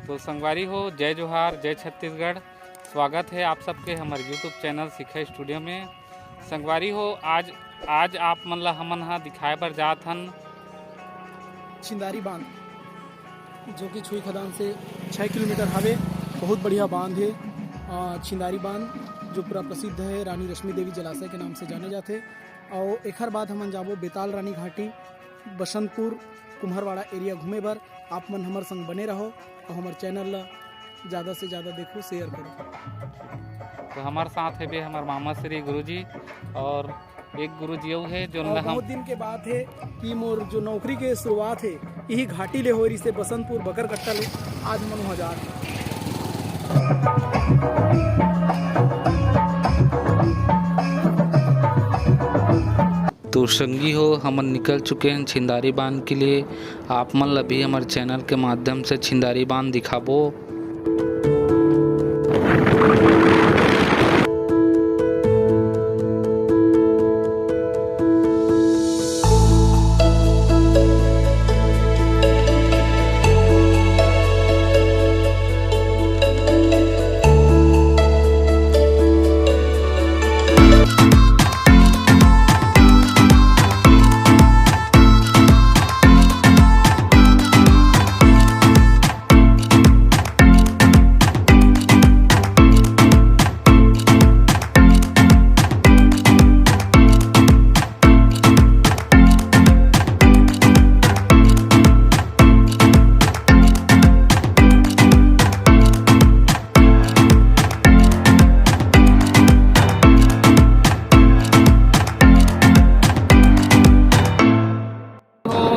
तो संगवारी हो, जय जोहार, जय छत्तीसगढ़। स्वागत है आप सबके हमारे यूट्यूब चैनल सिखा स्टूडियो में। संगवारी हो, आज आप मन ला हमन हा दिखाए बर जात हन छिंदारी बांध, जो कि छुई खदान से 6 किलोमीटर हवे। बहुत बढ़िया बांध है छिंदारी बांध, जो पूरा प्रसिद्ध है, रानी रश्मि देवी जलाशय के नाम से जाने जाते। और एकर बाद हमन जाबो बेताल रानी घाटी, बसंतपुर, कुम्हरवाड़ा एरिया घूमे बर। आप मन हमारे संग बने रहो और हमारे चैनल ला ज़्यादा से ज़्यादा देखो, शेयर करो। तो हमारे साथ है भी हमारे मामा श्री गुरुजी, और एक गुरुजी वो है जो बहुत दिन के बाद है कि मोर जो नौकरी के शुरुआत है यही घाटी ले हो रही से, बसंतपुर बकरकट्टा ले। आज मन हजार तो संगी हो, हम निकल चुके हैं छिंदारी बांध के लिए। आप मन ला भी हमारे चैनल के माध्यम से छिंदारी बांध दिखाबो।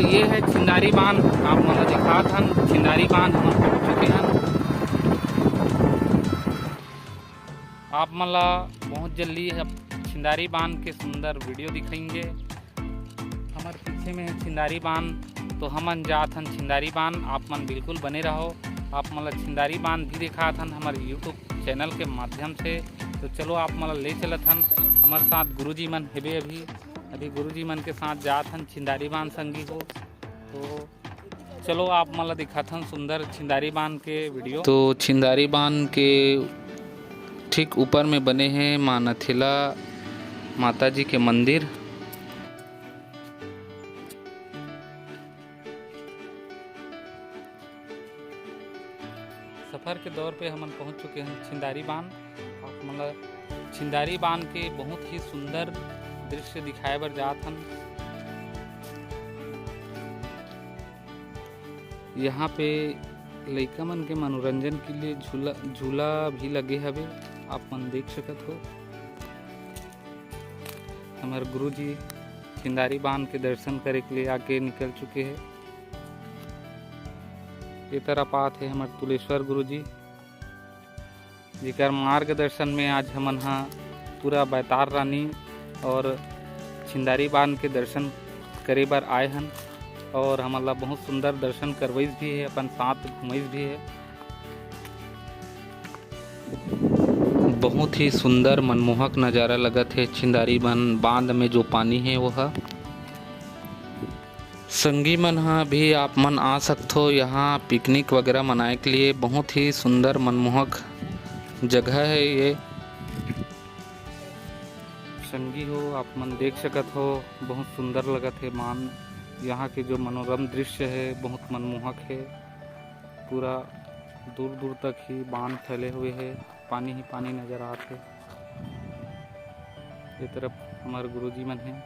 ये है छिंदारी बांध, आप मन दिखा था। छिंदारी बांध हम पहुँच चुके हैं। आप मन ला बहुत जल्दी छिंदारी बांध के सुंदर वीडियो दिखाएंगे। हमारे पीछे में है छिंदारी बांध, तो हमन जात हन छिंदारी बांध। आप मन बिल्कुल बने रहो, आप मन ला छिंदारी बांध भी दिखा था हमारे यूट्यूब चैनल के माध्यम से। तो चलो आप मन ला ले चलत हन, हमारे साथ गुरुजी मन हेबे। अभी गुरुजी मन के साथ जात हन छिंदारी बांध संगी हो। तो चलो आप मला दिखाथन सुंदर छिंदारी बांध के वीडियो। तो छिंदारी बांध के ठीक ऊपर में बने हैं माँ नथिला माता जी के मंदिर। सफ़र के दौर पे हम पहुंच चुके हैं छिंदारी बांध। आप मला छिंदारी बांध के बहुत ही सुंदर दृश्य दिखाए बर जात हन। यहाँ पे लइका मन के मनोरंजन के लिए झूला भी लगे हवे, आप मन देख सकत हो। हमारे गुरुजी छिंदारी बांध के दर्शन करे के लिए आगे निकल चुके हैं। ये तरफ आत है हमारे तुलेश्वर गुरुजी, जिकर मार्गदर्शन में आज हमन हा पूरा बैतार रानी और छिंदारी बांध के दर्शन करे बर आए हन। और हमारा बहुत सुंदर दर्शन करवाइस भी है, अपन साथ घुमाइस भी है। बहुत ही सुंदर मनमोहक नज़ारा लगत है छिंदारी बांध में जो पानी है वह। संगी मन हा भी आप मन आ सकते हो यहाँ पिकनिक वगैरह मनाए के लिए। बहुत ही सुंदर मनमोहक जगह है ये। संगी हो, आप मन देख सकत हो, बहुत सुंदर लगत है मान। यहाँ के जो मनोरम दृश्य है बहुत मनमोहक है। पूरा दूर दूर तक ही बांध फैले हुए है, पानी ही पानी नजर आते। ये तरफ हमारे गुरुजी मन हैं।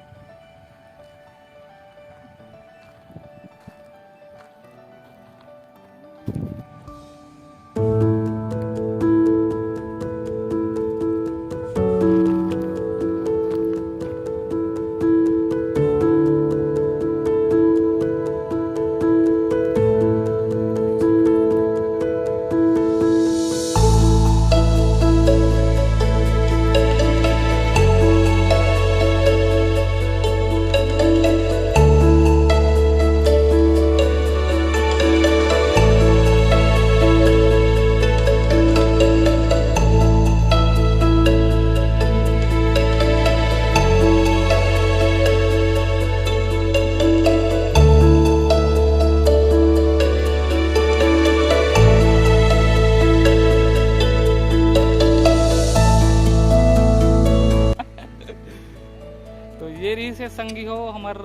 संगी हो हमार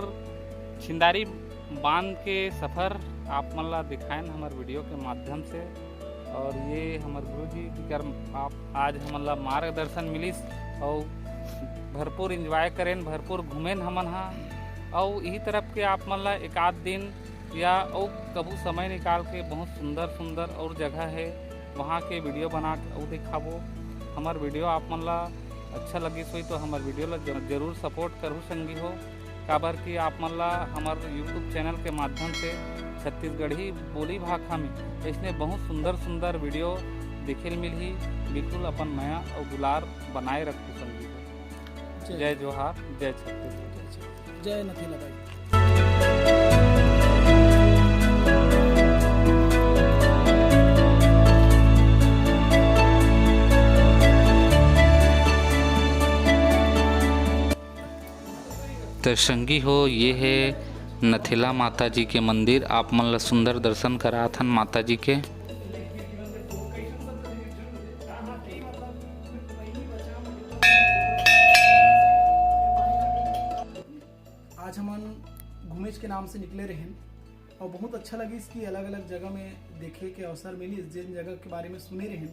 छिंदारी बांध के सफ़र आप मन ला दिखाएं हमार वीडियो के माध्यम से। और ये हमार गुरु जी कर आप आज हमन ला मार्गदर्शन मिलिस और भरपूर इंजॉय करें, भरपूर घूमें हमन हाँ। और यही तरफ के आप मन ला एक आध दिन या और कबू समय निकाल के बहुत सुंदर सुंदर और जगह है वहाँ के वीडियो बना के और दिखाबो। हमार वीडियो आप मन ला अच्छा लगी सोई तो हमार वीडियो ला जरूर सपोर्ट करूँ संगी हो। काबर कि आप मन ला हमार यूट्यूब चैनल के माध्यम से छत्तीसगढ़ी बोली भाषा में इसने बहुत सुंदर सुंदर वीडियो देखे मिलही। बिल्कुल अपन नया और दुलार बनाए रखू संगी हो। जय जोहार, जय छत्तीसगढ़, जय नथीला बाई। तो संगी हो ये है नथीला माता जी के मंदिर। आप मन ला सुंदर दर्शन कराथन माता जी के। आज हम घूमेज के नाम से निकले रहें और बहुत अच्छा लगी इसकी अलग अलग जगह में देखे के अवसर मिली। जिन जगह के बारे में सुने रहें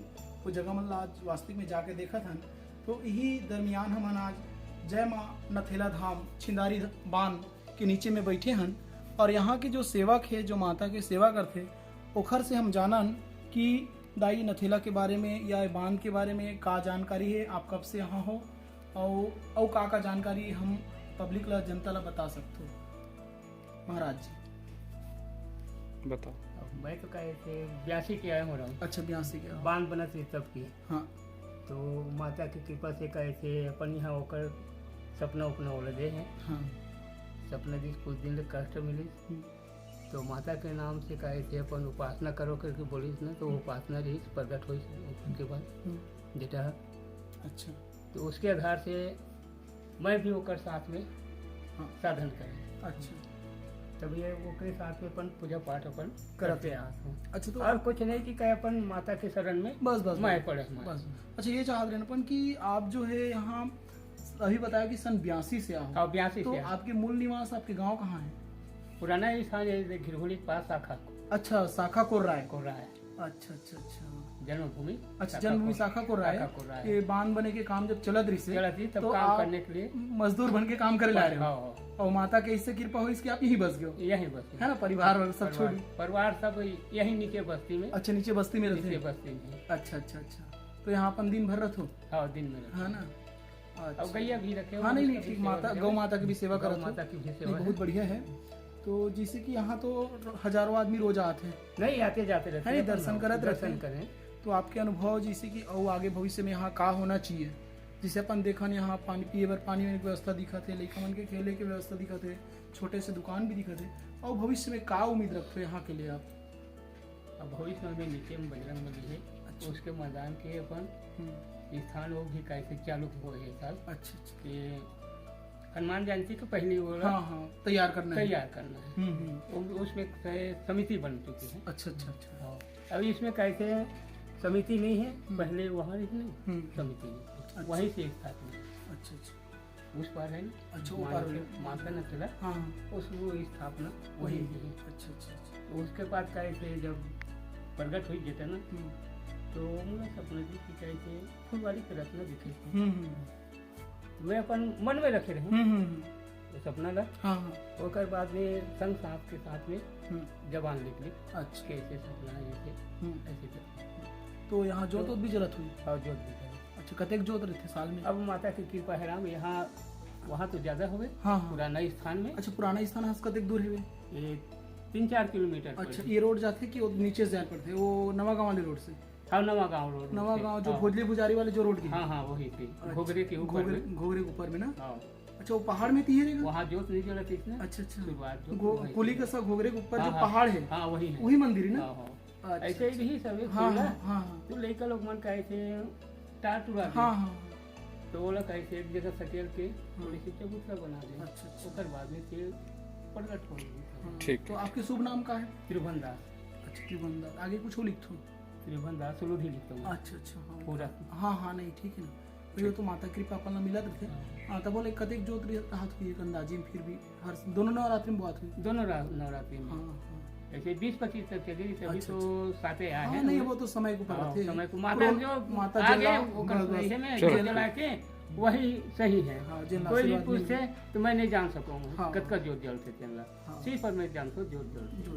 वो जगह मन ला आज वास्तविक में जाके देखा था। तो यही दरमियान हम आज जय माँ नथीला धाम छिंदारी बांध के नीचे में बैठे हैं और यहाँ के जो सेवक है जो माता के सेवा करते ओखर से हम जानन कि दाई नथीला के बारे में या बांध के बारे में का जानकारी है, आप कब से यहाँ हो और का जानकारी हम पब्लिक ला जनता ला बता सकते हो। महाराज जी बताओ। मैं तो कहे थे 82 के आया हो रहा हूँ। अच्छा 82 के बांध बना थी तब की। हाँ तो माता की कृपा से कहे थे अपन यहाँ होकर सपना उपना उलझे हैं। हाँ सपना जी कुछ दिन तक कष्ट मिली तो माता के नाम से कहे थे अपन उपासना करो करके बोली ना। तो उपासना रही प्रकट हुई उनके बाद जेटा। अच्छा तो उसके आधार से मैं भी होकर साथ में हाँ साधन करें। अच्छा तब ये वो के साथ में अपन पूजा पाठ अपन करते आते हैं। अच्छा तो और कुछ नहीं कि कहे अपन माता के शरण में बस बस मैं पड़े बस। अच्छा ये चाहते रहे अपन कि आप जो है यहाँ अभी बताया कि सन 82 से आओ। और 82 तो से आपके मूल निवास आपके गांव कहाँ है? पुराना ही स्थान है घिरघोली के पास शाखा अच्छा शाखा को राय को रहा है। अच्छा अच्छा अच्छा जन्मभूमि। अच्छा जन्मभूमि शाखा को राय। ये बांध बने के काम जब चलत रही से तब तो काम आप करने के लिए मजदूर बन के काम करे ला रहे हो। हाँ, और माता के इससे कृपा हुई इसकी आप यही बस गए हो यही बस्ती है ना? परिवार वाले सब छोड़ी परिवार सब यही नीचे बस्ती में। अच्छा नीचे बस्ती में रहते नीचे हैं। बस्ती में। अच्छा अच्छा अच्छा तो यहाँ अपन दिन भर रहते हो? हाँ दिन में रहते है ना? हैं। अब गैया भी रखे। हाँ नहीं नहीं ठीक। माता गौ माता की भी सेवा गौ करते हो? माता की भी नहीं, सेवा है। बहुत बढ़िया है। तो जैसे कि यहाँ तो हजारों आदमी रोज आते हैं नहीं आते जाते रहते है हैं। दर्शन करत रहते दर्शन हैं। करें। तो आपके अनुभव जैसे कि और आगे भविष्य में यहाँ का होना चाहिए? जिसे अपन देखा यहाँ पानी पिए बर पानी वानी की व्यवस्था दिखत है, लइका मन के खेले के व्यवस्था दिखत है, छोटे से दुकान भी दिखत है। और भविष्य में का उम्मीद रखते हो यहाँ के लिए आप? अब भविष्य में नीचे में बजरंग बली है। अच्छा। उसके मैदान के अपन स्थान वो भी कैसे चालू हुए है साल अच्छा अच्छा कि हनुमान जयंती के पहले वो हाँ हाँ तैयार करना है। तैयार करना है। उसमें समिति बन चुकी है। अच्छा अच्छा अच्छा हाँ। अभी इसमें कैसे समिति नहीं है। पहले वहाँ नहीं समिति नहीं। वहीं से स्थापना। अच्छा अच्छा उस पार है ना। अच्छा वो पार माता न चला। हाँ उस वो स्थापना वहीं से है। अच्छा अच्छा अच्छा तो उसके बाद कैसे जब प्रगट हुई जेता ना तो मुझे सपना जी की कैसे फुलवारी के रत्न दिखे थे। मैं अपन मन में रखे रहे तो सपना ला। हाँ हाँ ओकर बाद में संग साथ के साथ में जवान निकली। अच्छा कैसे सपना ऐसे ऐसे कर। तो यहाँ जोत भी जलत हुई? और जोत भी करे। अच्छा कतेक जोत रहते साल में? अब माता की कृपा है राम यहाँ वहाँ तो ज्यादा हो गए। हाँ हाँ पुराना स्थान में। अच्छा पुराना स्थान हंस कतेक दूर है? ये 3-4 किलोमीटर। अच्छा ये रोड जाते कि वो नीचे से जाना पड़ते वो नवा गाँव वाले रोड से? हाँ नवा गाँव रोड। नवा गाँव जो भोजली पुजारी वाले जो रोड की? हाँ हाँ वही थी घोगरे के ऊपर में। घोगरे के ऊपर में ना? हाँ। अच्छा वो पहाड़ में थी रहेगा? वहाँ जोत नहीं जलत इसने। अच्छा अच्छा शुरुआत कुली का सब घोगरे के ऊपर जो हाँ, पहाड़ है हाँ वही है। वही मंदिर है ना? हाँ, हाँ। अच्छा, ऐसे ही सब एक हाँ खुला। हाँ हाँ तो लड़का लोग मन कहे थे टार टुरा दे। हाँ हाँ तो वो लोग कहे थे एक जगह सटेल के थोड़ी सी चबूतरा बना दे। अच्छा अच्छा ओकर बाद में फिर प्रगट हो गई। ठीक। तो आपके शुभ नाम का है? त्रिभुवन दास। अच्छा त्रिभुवन दास। आगे कुछ लिखो? त्रिभुवन दास सुलूधी लिखता हूँ। अच्छा अच्छा हाँ पूरा। हाँ हाँ नहीं ठीक है ना। वही तो माता कृपा अपन ला मिलत रथे। हाँ तब बोले कतेक जोत रहत हुई एक अंदाजी में, फिर भी हर दोनों नवरात्रि में बात हुई। दोनों नवरात्रि में हाँ ऐसे 20-25 तक चली, तभी अच्छा, तो साथे आए हाँ हैं। नहीं वो तो समय को हाँ, पकड़ते हैं। समय को माता जो माता आगे जला वो बस- करते में चलो। जो जला के वही सही है। हाँ, जिन कोई भी आशीर्वाद पूछे तो मैं नहीं जान सकूंगा हाँ। कद का जोत जलते चलना, हाँ। सिर्फ पर मैं जानता हूँ जोत जलते। जो